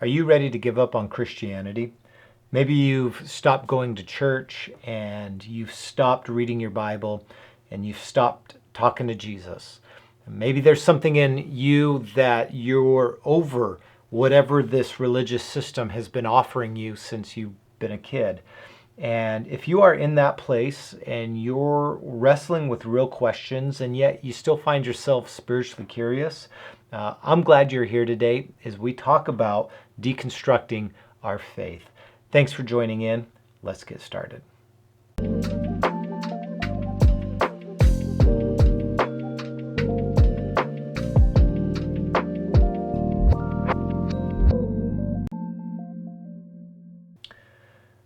Are you ready to give up on Christianity? Maybe you've stopped going to church and you've stopped reading your Bible and you've stopped talking to Jesus. Maybe there's something in you that you're over whatever this religious system has been offering you since you've been a kid. And if you are in that place and you're wrestling with real questions and yet you still find yourself spiritually curious, I'm glad you're here today as we talk about deconstructing our faith. Thanks for joining in. Let's get started.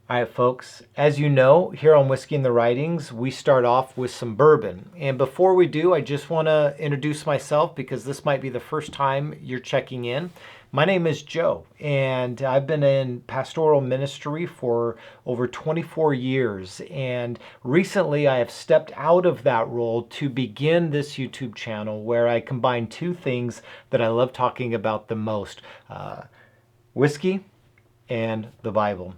All right, folks, as you know, here on Whiskey and the Writings, we start off with some bourbon. And before we do, I just want to introduce myself because this might be the first time you're checking in. My name is Joe, and I've been in pastoral ministry for over 24 years. And recently, I have stepped out of that role to begin this YouTube channel where I combine two things that I love talking about the most, whiskey and the Bible.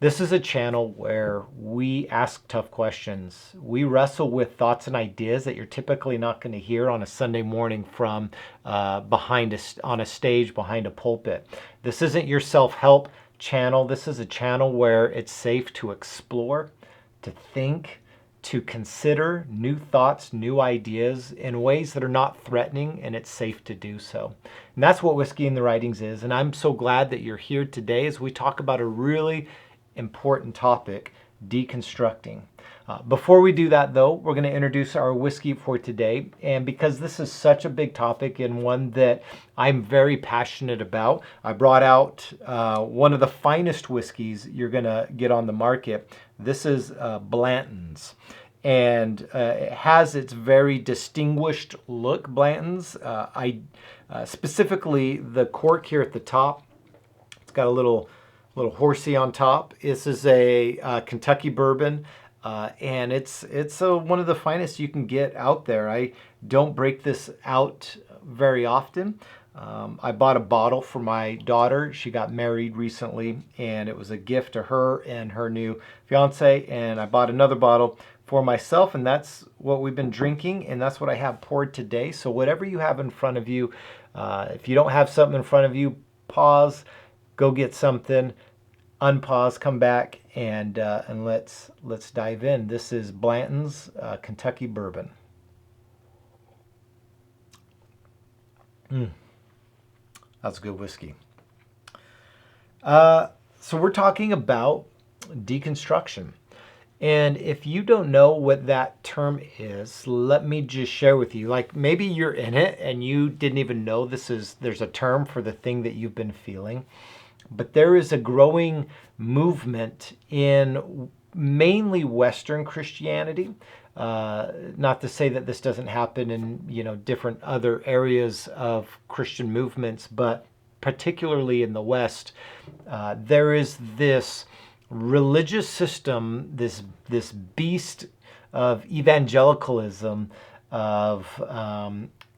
This is a channel where we ask tough questions. We wrestle with thoughts and ideas that you're typically not going to hear on a Sunday morning from on a stage behind a pulpit. This isn't your self-help channel. This is a channel where it's safe to explore, to think, to consider new thoughts, new ideas in ways that are not threatening, and it's safe to do so. And that's what Whiskey and the Writings is. And I'm so glad that you're here today as we talk about a really important topic, deconstructing. Before we do that though, we're going to introduce our whiskey for today. And because this is such a big topic and one that I'm very passionate about, I brought out one of the finest whiskeys you're going to get on the market. This is Blanton's. And it has its very distinguished look, Blanton's. Specifically the cork here at the top, it's got a little horsey on top. This is a Kentucky bourbon, and it's one of the finest you can get out there. I don't break this out very often. I bought a bottle for my daughter. She got married recently, and it was a gift to her and her new fiance, and I bought another bottle for myself, and that's what we've been drinking, and that's what I have poured today. So whatever you have in front of you, if you don't have something in front of you, pause, go get something, unpause, come back, and let's dive in. This is Blanton's Kentucky bourbon. That's good whiskey. So we're talking about deconstruction. And if you don't know what that term is, let me just share with you. Like maybe you're in it and you didn't even know there's a term for the thing that you've been feeling. But there is a growing movement in mainly Western Christianity. Not to say that this doesn't happen in different other areas of Christian movements, but particularly in the West, there is this religious system, this beast of evangelicalism, of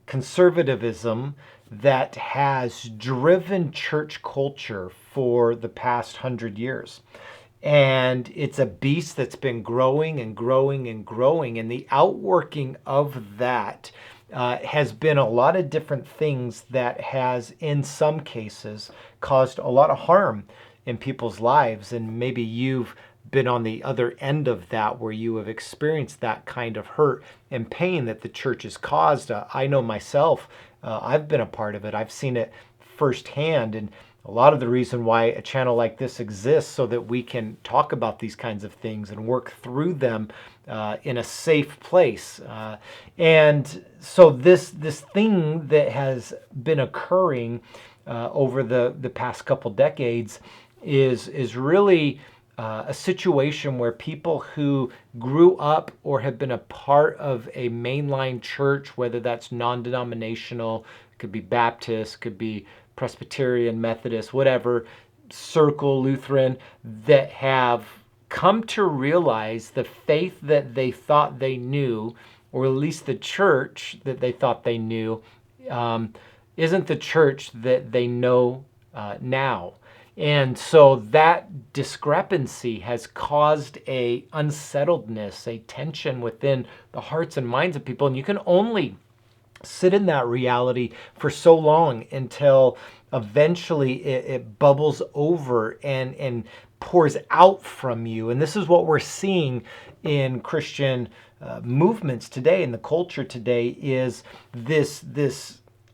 conservatism that has driven church culture for the past 100 years. And it's a beast that's been growing and growing and growing. And the outworking of that has been a lot of different things that has, in some cases, caused a lot of harm in people's lives. And maybe you've been on the other end of that where you have experienced that kind of hurt and pain that the church has caused. I know myself, I've been a part of it. I've seen it firsthand, and a lot of the reason why a channel like this exists so that we can talk about these kinds of things and work through them in a safe place. And so this thing that has been occurring over the past couple decades is really a situation where people who grew up or have been a part of a mainline church, whether that's non-denominational, could be Baptist, could be Presbyterian, Methodist, whatever, Circle, Lutheran, that have come to realize the faith that they thought they knew, or at least the church that they thought they knew, isn't the church that they know now. And so that discrepancy has caused a unsettledness, a tension within the hearts and minds of people. And you can only sit in that reality for so long until eventually it bubbles over and pours out from you. And this is what we're seeing in Christian movements today, in the culture today, is this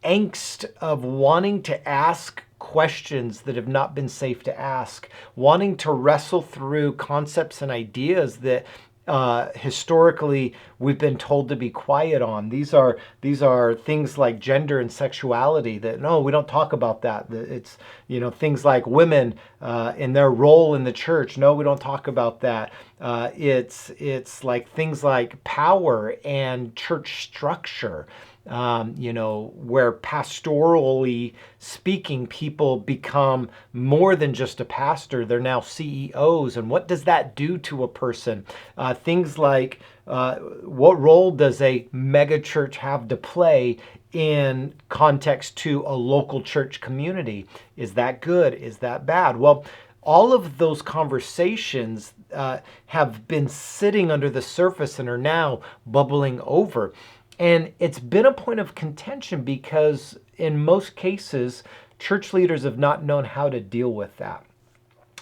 angst of wanting to ask questions that have not been safe to ask, wanting to wrestle through concepts and ideas that historically we've been told to be quiet on. These are things like gender and sexuality that no, we don't talk about that. It's, you know, things like women in their role in the church. No, we don't talk about that. It's like things like power and church structure. You know, where pastorally speaking, people become more than just a pastor. They're now CEOs. And what does that do to a person? Things like what role does a mega church have to play in context to a local church community? Is that good? Is that bad? Well, all of those conversations have been sitting under the surface and are now bubbling over. And it's been a point of contention because in most cases, church leaders have not known how to deal with that.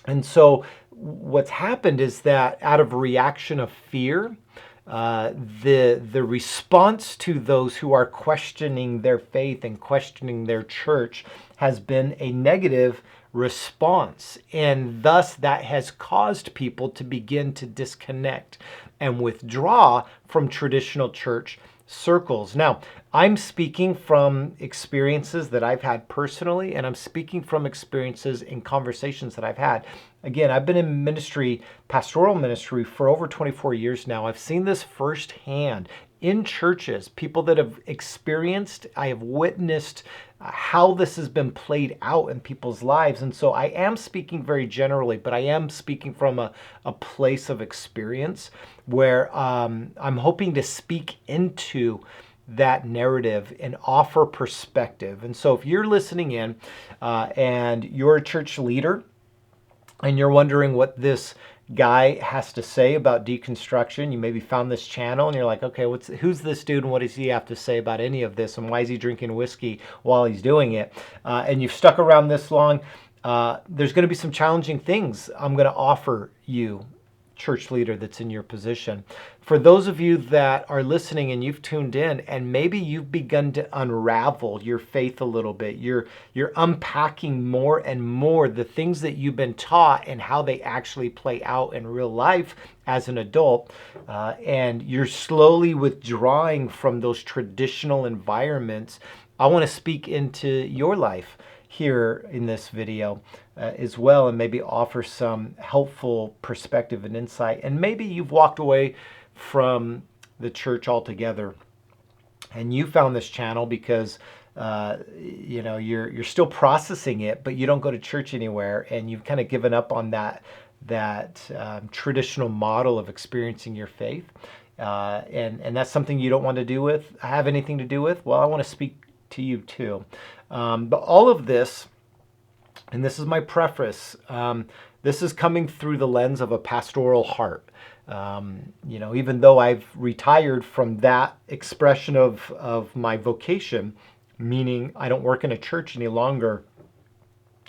And so what's happened is that out of reaction of fear, the response to those who are questioning their faith and questioning their church has been a negative response. And thus that has caused people to begin to disconnect and withdraw from traditional church circles. Now, I'm speaking from experiences that I've had personally, and I'm speaking from experiences in conversations that I've had. Again, I've been in ministry, pastoral ministry, for over 24 years now. I've seen this firsthand in churches, people that have experienced, I have witnessed how this has been played out in people's lives. And so I am speaking very generally, but I am speaking from a place of experience where I'm hoping to speak into that narrative and offer perspective. And so if you're listening in and you're a church leader and you're wondering what this guy has to say about deconstruction, you maybe found this channel and you're like, okay, who's this dude and what does he have to say about any of this and why is he drinking whiskey while he's doing it? And you've stuck around this long, there's going to be some challenging things I'm going to offer you, church leader that's in your position. For those of you that are listening and you've tuned in and maybe you've begun to unravel your faith a little bit, you're unpacking more and more the things that you've been taught and how they actually play out in real life as an adult, and you're slowly withdrawing from those traditional environments, I want to speak into your life here in this video as well, and maybe offer some helpful perspective and insight. And maybe you've walked away from the church altogether and you found this channel because you know, you're still processing it, but you don't go to church anywhere and you've kind of given up on that traditional model of experiencing your faith, and that's something you don't want to have anything to do with. Well, I want to speak to you too. But all of this, and this is my preface, this is coming through the lens of a pastoral heart. You know, even though I've retired from that expression of my vocation, meaning I don't work in a church any longer,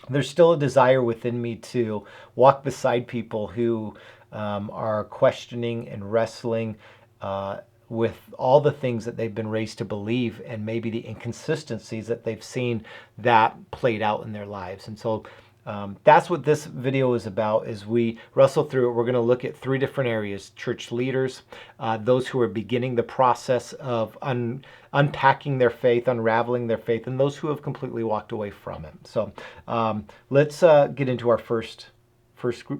there's still a desire within me to walk beside people who are questioning and wrestling with all the things that they've been raised to believe and maybe the inconsistencies that they've seen that played out in their lives. And so that's what this video is about. As we wrestle through it, we're going to look at three different areas: church leaders, those who are beginning the process of unpacking their faith, unraveling their faith, and those who have completely walked away from it. So let's get into our first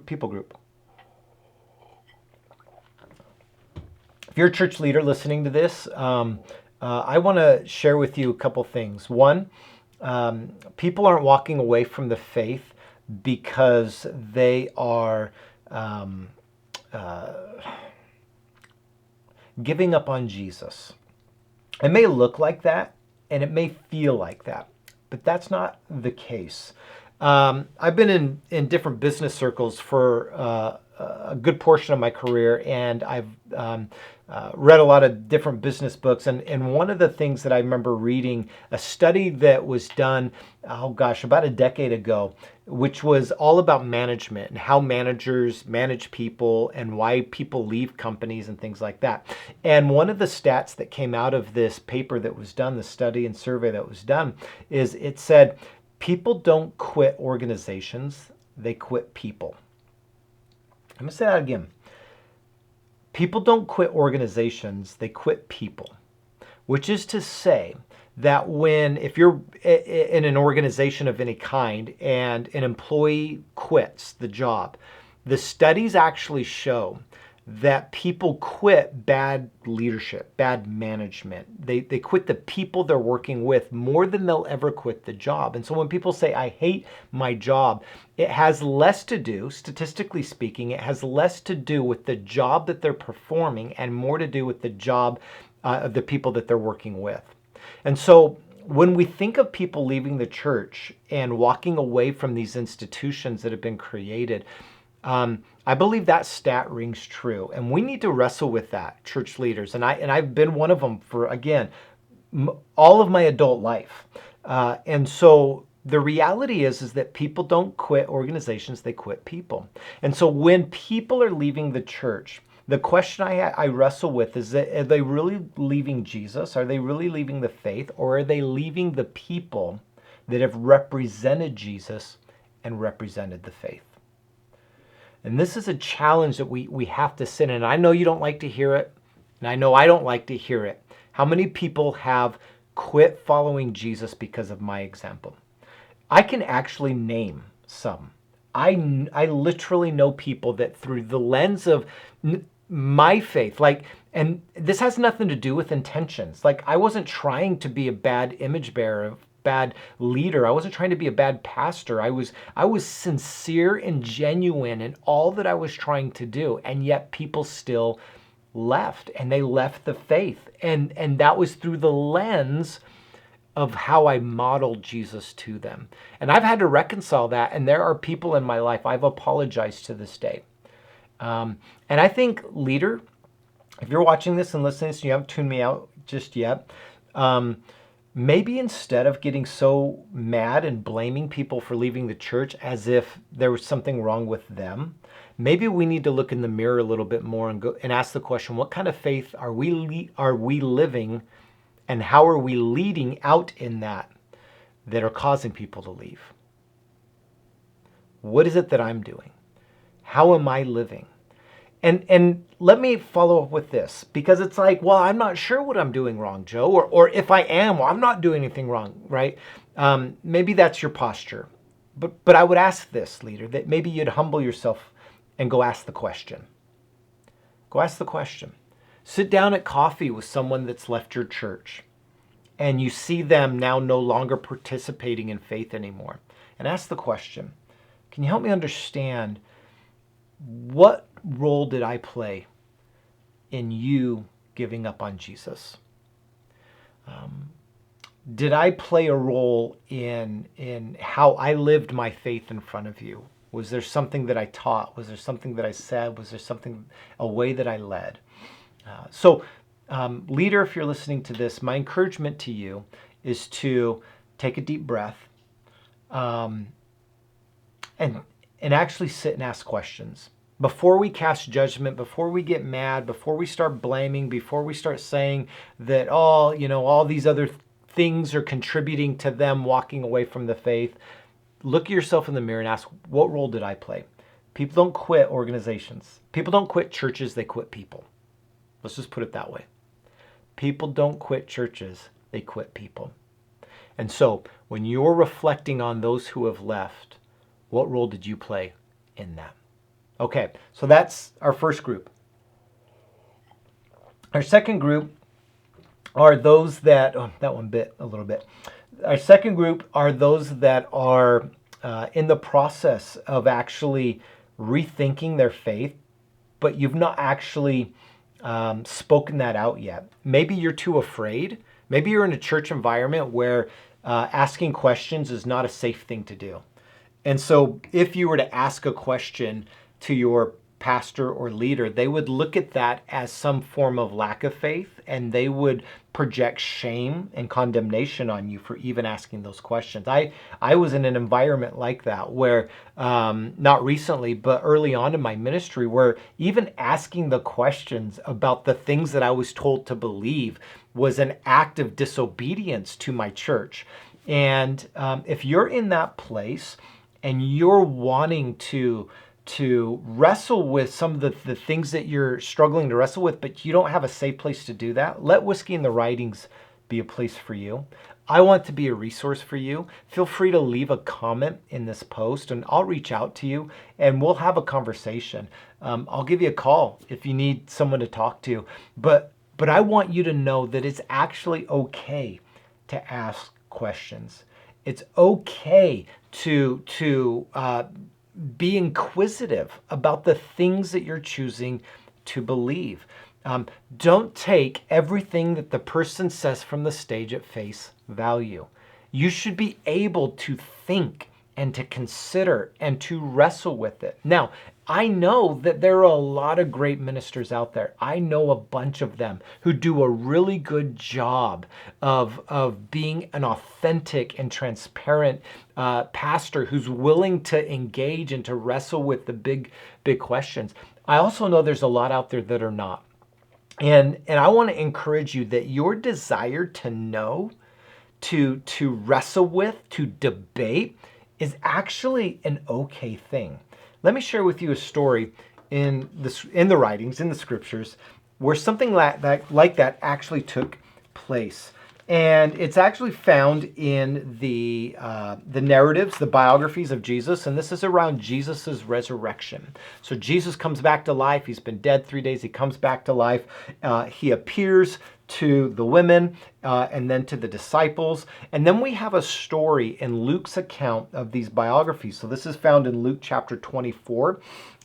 people group. If you're a church leader listening to this, I want to share with you a couple things. One, people aren't walking away from the faith because they are giving up on Jesus. It may look like that, and it may feel like that, but that's not the case. I've been in different business circles for a good portion of my career, and I've read a lot of different business books. And one of the things that I remember reading, a study that was done, oh gosh, about a decade ago, which was all about management and how managers manage people and why people leave companies and things like that. And one of the stats that came out of this paper that was done, the study and survey that was done, is it said, people don't quit organizations, they quit people. I'm going to say that again. People don't quit organizations, they quit people. Which is to say that if you're in an organization of any kind and an employee quits the job, the studies actually show that people quit bad leadership, bad management. They quit the people they're working with more than they'll ever quit the job. And so when people say, I hate my job, it has less to do, statistically speaking, it has less to do with the job that they're performing and more to do with the job of the people that they're working with. And so when we think of people leaving the church and walking away from these institutions that have been created, I believe that stat rings true, and we need to wrestle with that, church leaders. And I've been one of them for, again, all of my adult life. And so the reality is that people don't quit organizations, they quit people. And so when people are leaving the church, the question I wrestle with is that, are they really leaving Jesus? Are they really leaving the faith? Or are they leaving the people that have represented Jesus and represented the faith? And this is a challenge that we have to sit in. And I know you don't like to hear it, and I know I don't like to hear it. How many people have quit following Jesus because of my example? I can actually name some. I literally know people that through the lens of my faith, and this has nothing to do with intentions. Like, I wasn't trying to be a bad image bearer, bad leader. I wasn't trying to be a bad pastor. I was sincere and genuine in all that I was trying to do, and yet people still left, and they left the faith, and that was through the lens of how I modeled Jesus to them. And I've had to reconcile that, and there are people in my life I've apologized to this day. And I think, leader, if you're watching this and listening to this and you haven't tuned me out just yet, maybe instead of getting so mad and blaming people for leaving the church as if there was something wrong with them, maybe we need to look in the mirror a little bit more and go and ask the question, what kind of faith are we living, and how are we leading out in that are causing people to leave? What is it that I'm doing? How am I living? And let me follow up with this, because it's like, well, I'm not sure what I'm doing wrong, Joe, or if I am, well, I'm not doing anything wrong, right? Maybe that's your posture. But I would ask this, leader, that maybe you'd humble yourself and go ask the question. Go ask the question. Sit down at coffee with someone that's left your church, and you see them now no longer participating in faith anymore, and ask the question, can you help me understand, what role did I play in you giving up on Jesus? Did I play a role in how I lived my faith in front of you? Was there something that I taught? Was there something that I said? Was there a way that I led? Leader, if you're listening to this, my encouragement to you is to take a deep breath, and actually sit and ask questions. Before we cast judgment, before we get mad, before we start blaming, before we start saying that, all these other things are contributing to them walking away from the faith, look at yourself in the mirror and ask, what role did I play? People don't quit organizations. People don't quit churches, they quit people. Let's just put it that way. People don't quit churches, they quit people. And so when you're reflecting on those who have left, what role did you play in that? Okay, so that's our first group. Our second group are those that, that one bit a little bit. Our second group are those that are in the process of actually rethinking their faith, but you've not actually spoken that out yet. Maybe you're too afraid. Maybe you're in a church environment where asking questions is not a safe thing to do. And so if you were to ask a question to your pastor or leader, they would look at that as some form of lack of faith, and they would project shame and condemnation on you for even asking those questions. I was in an environment like that where, not recently, but early on in my ministry, where even asking the questions about the things that I was told to believe was an act of disobedience to my church. And if you're in that place and you're wanting to wrestle with some of the things that you're struggling to wrestle with, but you don't have a safe place to do that, let Whiskey in the Writings be a place for you. I want to be a resource for you. Feel free to leave a comment in this post and I'll reach out to you and we'll have a conversation. I'll give you a call if you need someone to talk to. But I want you to know that it's actually okay to ask questions. It's okay to be inquisitive about the things that you're choosing to believe. Don't take everything that the person says from the stage at face value. You should be able to think and to consider and to wrestle with it. Now, I know that there are a lot of great ministers out there. I know a bunch of them who do a really good job of being an authentic and transparent pastor who's willing to engage and to wrestle with the big questions. I also know there's a lot out there that are not. And I want to encourage you that your desire to know, to wrestle with, to debate is actually an okay thing. Let me share with you a story in the writings, in the scriptures, where something like that actually took place. And it's actually found in the narratives, the biographies of Jesus, and this is around Jesus's resurrection. So Jesus comes back to life. He's been dead 3 days. He comes back to life. He appears to the women and then to the disciples. And then we have a story in Luke's account of these biographies. So this is found in Luke chapter 24.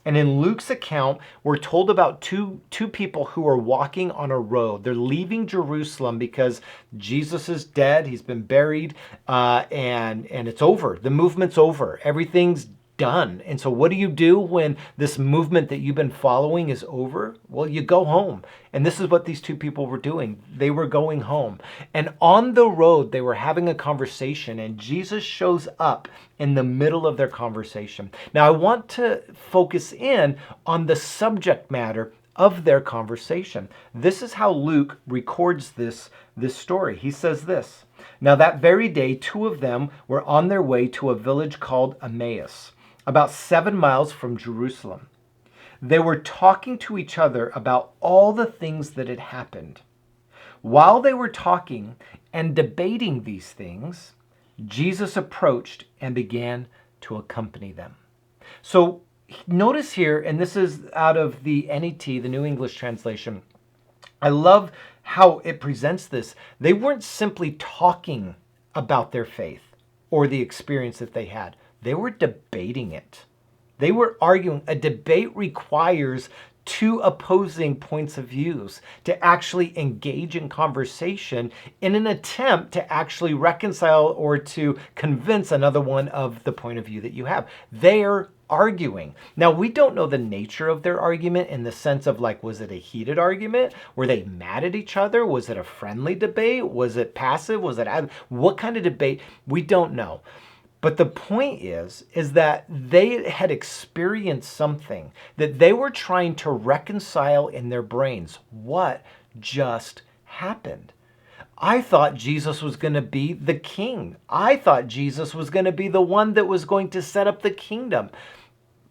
And in Luke's account, we're told about two people who are walking on a road. They're leaving Jerusalem because Jesus is dead. He's been buried, and it's over. The movement's over. Everything's done. And so what do you do when this movement that you've been following is over? Well, you go home. And this is what these two people were doing. They were going home. And on the road, they were having a conversation, and Jesus shows up in the middle of their conversation. Now, I want to focus in on the subject matter of their conversation. This is how Luke records this story. He says this: "Now that very day, two of them were on their way to a village called Emmaus, about 7 miles from Jerusalem. They were talking to each other about all the things that had happened. While they were talking and debating these things, Jesus approached and began to accompany them." So notice here, and this is out of the NET, the New English Translation. I love how it presents this. They weren't simply talking about their faith or the experience that they had. They were debating it. They were arguing. A debate requires two opposing points of views to actually engage in conversation in an attempt to actually reconcile or to convince another one of the point of view that you have. They're arguing. Now, we don't know the nature of their argument in the sense of, like, was it a heated argument? Were they mad at each other? Was it a friendly debate? Was it passive? Was it what kind of debate? We don't know. But the point is that they had experienced something that they were trying to reconcile in their brains. What just happened? I thought Jesus was going to be the king. I thought Jesus was going to be the one that was going to set up the kingdom.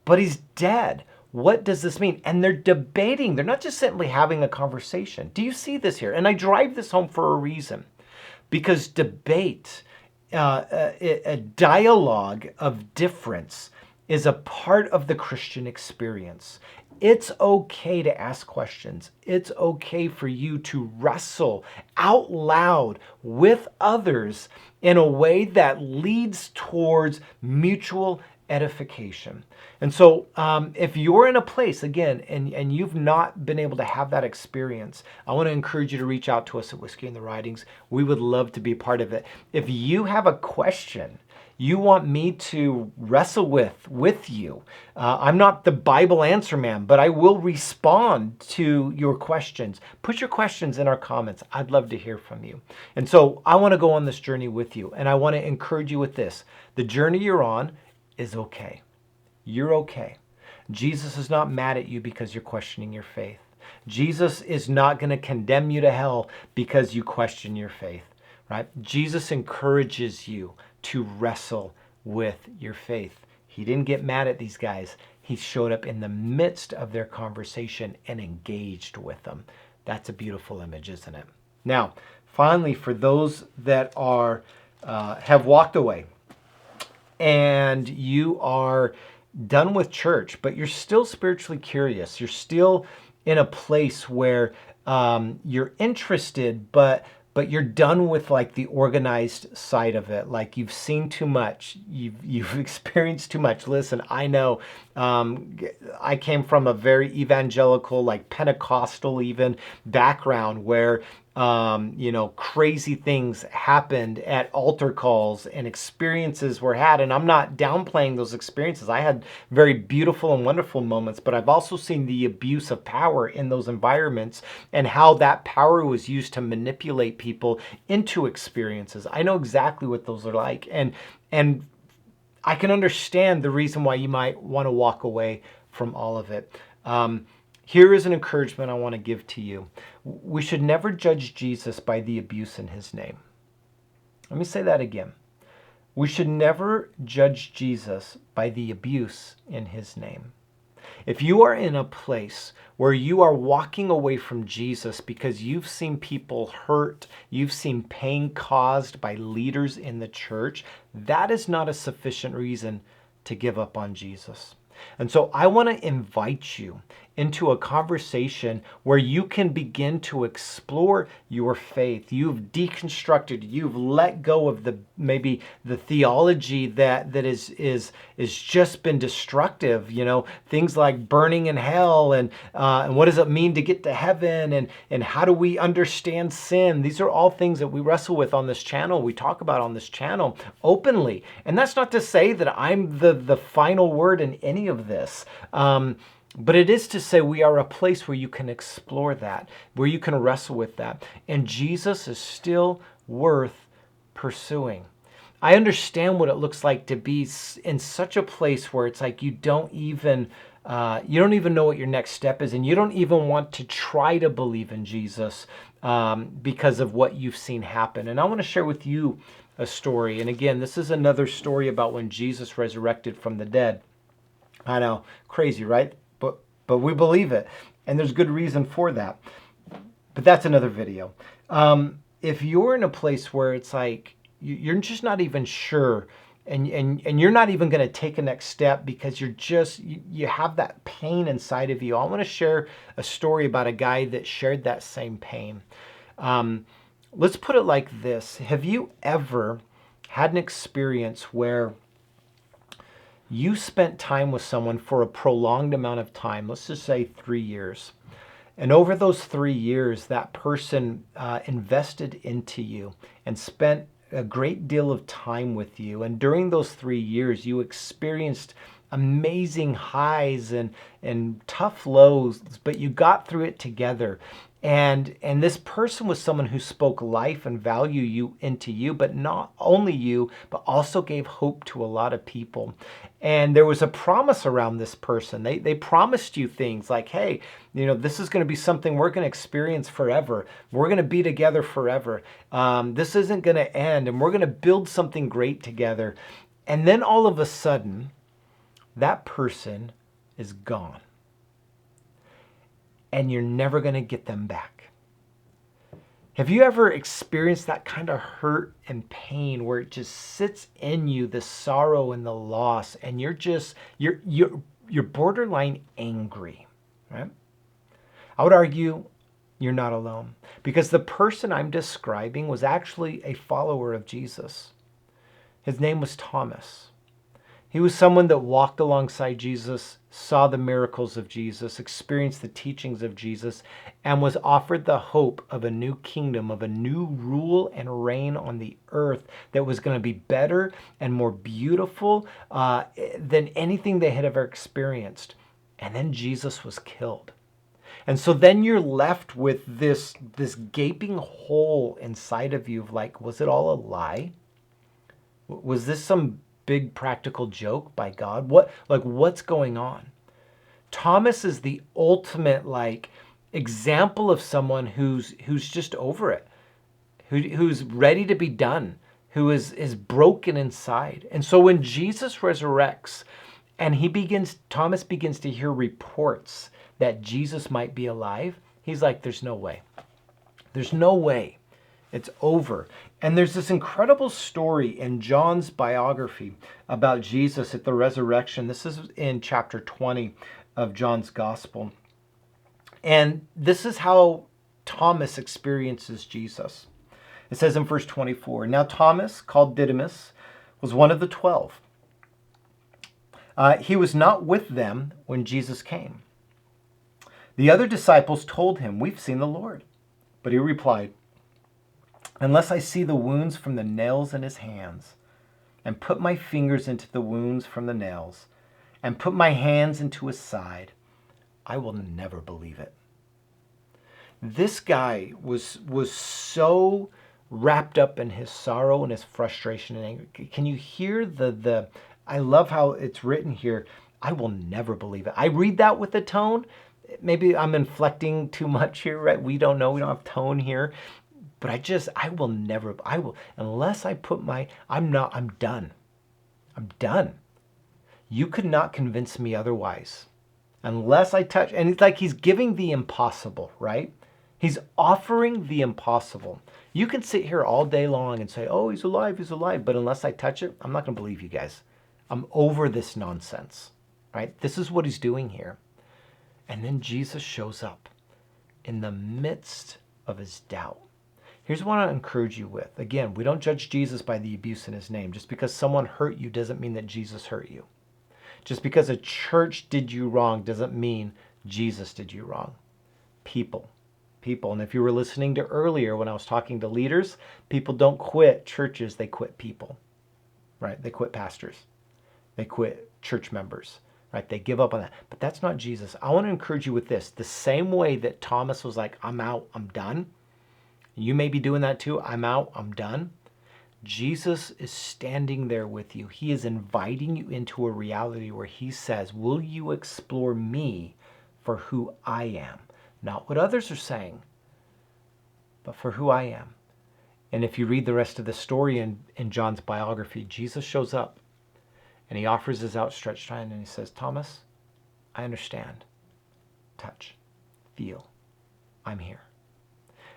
But he's dead. What does this mean? And they're debating. They're not just simply having a conversation. Do you see this here? And I drive this home for a reason. Because debate, a dialogue of difference, is a part of the Christian experience. It's okay to ask questions. It's okay for you to wrestle out loud with others in a way that leads towards mutual edification. And so if you're in a place, again, and you've not been able to have that experience, I want to encourage you to reach out to us at Whiskey in the Writings. We would love to be part of it. If you have a question, You want me to wrestle with you. I'm not the Bible answer man, but I will respond to your questions. Put your questions in our comments. I'd love to hear from you. And so I want to go on this journey with you. And I want to encourage you with this. The journey you're on is okay. You're okay. Jesus is not mad at you because you're questioning your faith. Jesus is not going to condemn you to hell because you question your faith, right? Jesus encourages you to wrestle with your faith. He didn't get mad at these guys. He showed up in the midst of their conversation and engaged with them. That's a beautiful image, isn't it? Now, finally, for those that are have walked away and you are done with church, but you're still spiritually curious. You're still in a place where you're interested, but you're done with like the organized side of it. Like you've seen too much, you've experienced too much. Listen, I know I came from a very evangelical, like Pentecostal even background where crazy things happened at altar calls and experiences were had. And I'm not downplaying those experiences. I had very beautiful and wonderful moments, but I've also seen the abuse of power in those environments and how that power was used to manipulate people into experiences. I know exactly what those are like. And I can understand the reason why you might want to walk away from all of it. Here is an encouragement I want to give to you. We should never judge Jesus by the abuse in his name. Let me say that again. We should never judge Jesus by the abuse in his name. If you are in a place where you are walking away from Jesus because you've seen people hurt, you've seen pain caused by leaders in the church, that is not a sufficient reason to give up on Jesus. And so I want to invite you into a conversation where you can begin to explore your faith. You've deconstructed, you've let go of maybe the theology that is just been destructive, things like burning in hell and what does it mean to get to heaven and how do we understand sin? These are all things that we wrestle with on this channel. We talk about on this channel openly. And that's not to say that I'm the final word in any of this. But it is to say we are a place where you can explore that, where you can wrestle with that. And Jesus is still worth pursuing. I understand what it looks like to be in such a place where it's like you don't even know what your next step is, and you don't even want to try to believe in Jesus because of what you've seen happen. And I want to share with you a story. And again, this is another story about when Jesus resurrected from the dead. I know, crazy, right? But we believe it, and there's good reason for that. But that's another video. If you're in a place where it's like you're just not even sure, and you're not even going to take a next step because you have that pain inside of you, I want to share a story about a guy that shared that same pain. Let's put it like this. Have you ever had an experience where you spent time with someone for a prolonged amount of time, let's just say 3 years. And over those 3 years, that person invested into you and spent a great deal of time with you. And during those 3 years, you experienced amazing highs and tough lows, but you got through it together. And this person was someone who spoke life and value into you, but not only you, but also gave hope to a lot of people. And there was a promise around this person. They promised you things like, hey, this is going to be something we're going to experience forever. We're going to be together forever. This isn't going to end, and we're going to build something great together. And then all of a sudden, that person is gone. And you're never going to get them back. Have you ever experienced that kind of hurt and pain where it just sits in you, the sorrow and the loss, and you're borderline angry, right? I would argue you're not alone, because the person I'm describing was actually a follower of Jesus. His name was Thomas. He was someone that walked alongside Jesus, saw the miracles of Jesus, experienced the teachings of Jesus, and was offered the hope of a new kingdom, of a new rule and reign on the earth that was going to be better and more beautiful than anything they had ever experienced. And then Jesus was killed. And so then you're left with this gaping hole inside of you of like, was it all a lie? Was this some big practical joke by God? What's going on? Thomas is the ultimate example of someone who's just over it, who's ready to be done, who is broken inside. And so when Jesus resurrects and Thomas begins to hear reports that Jesus might be alive, he's like, there's no way. There's no way. It's over. And there's this incredible story in John's biography about Jesus at the resurrection. This is in chapter 20 of John's gospel. And this is how Thomas experiences Jesus. It says in verse 24, "Now Thomas, called Didymus, was one of the 12. He was not with them when Jesus came. The other disciples told him, 'We've seen the Lord.' But he replied, 'Unless I see the wounds from the nails in his hands, and put my fingers into the wounds from the nails, and put my hands into his side, I will never believe it.'" This guy was so wrapped up in his sorrow and his frustration and anger. Can you hear the I love how it's written here, "I will never believe it." I read that with a tone. Maybe I'm inflecting too much here, right? We don't know. We don't have tone here. But unless I put I'm done. I'm done. You could not convince me otherwise. Unless I touch, and it's like he's giving the impossible, right? He's offering the impossible. You can sit here all day long and say, "Oh, he's alive, but unless I touch it, I'm not going to believe you guys. I'm over this nonsense," right? This is what he's doing here. And then Jesus shows up in the midst of his doubt. Here's what I want to encourage you with. Again, we don't judge Jesus by the abuse in his name. Just because someone hurt you doesn't mean that Jesus hurt you. Just because a church did you wrong doesn't mean Jesus did you wrong. People. And if you were listening to earlier when I was talking to leaders, people don't quit churches, they quit people, right? They quit pastors. They quit church members, right? They give up on that. But that's not Jesus. I want to encourage you with this. The same way that Thomas was like, "I'm out, I'm done." You may be doing that too. "I'm out, I'm done." Jesus is standing there with you. He is inviting you into a reality where he says, "Will you explore me for who I am?" Not what others are saying, but for who I am. And if you read the rest of the story in John's biography, Jesus shows up and he offers his outstretched hand and he says, "Thomas, I understand. Touch, feel, I'm here."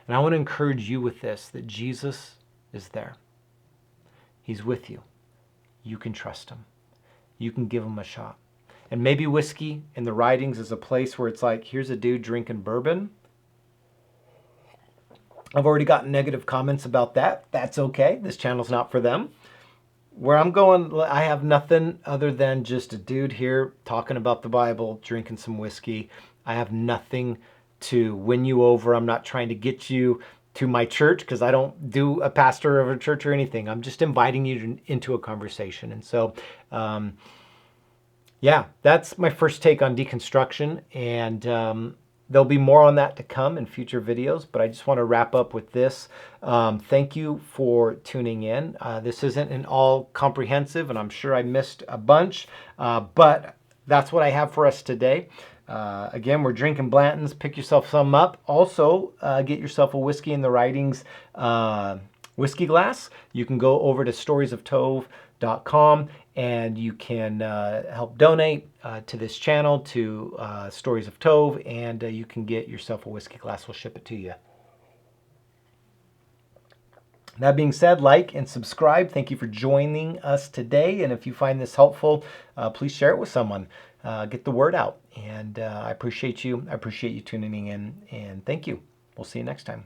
And I want to encourage you with this, that Jesus is there. He's with you. You can trust him. You can give him a shot. And maybe whiskey in the writings is a place where it's like, here's a dude drinking bourbon. I've already gotten negative comments about that. That's okay. This channel's not for them. Where I'm going, I have nothing other than just a dude here talking about the Bible, drinking some whiskey. I have nothing to win you over. I'm not trying to get you to my church because I don't do a pastor of a church or anything. I'm just inviting you into a conversation. And so, yeah, that's my first take on deconstruction. And there'll be more on that to come in future videos, but I just want to wrap up with this. Thank you for tuning in. This isn't an all comprehensive, and I'm sure I missed a bunch, but that's what I have for us today. Again, we're drinking Blantons. Pick yourself some up. Also, get yourself a Whiskey in the Writings whiskey glass. You can go over to storiesoftove.com and you can help donate to this channel, to Stories of Tove, and you can get yourself a whiskey glass. We'll ship it to you. That being said, like and subscribe. Thank you for joining us today. And if you find this helpful, please share it with someone. Get the word out. And I appreciate you. I appreciate you tuning in. And thank you. We'll see you next time.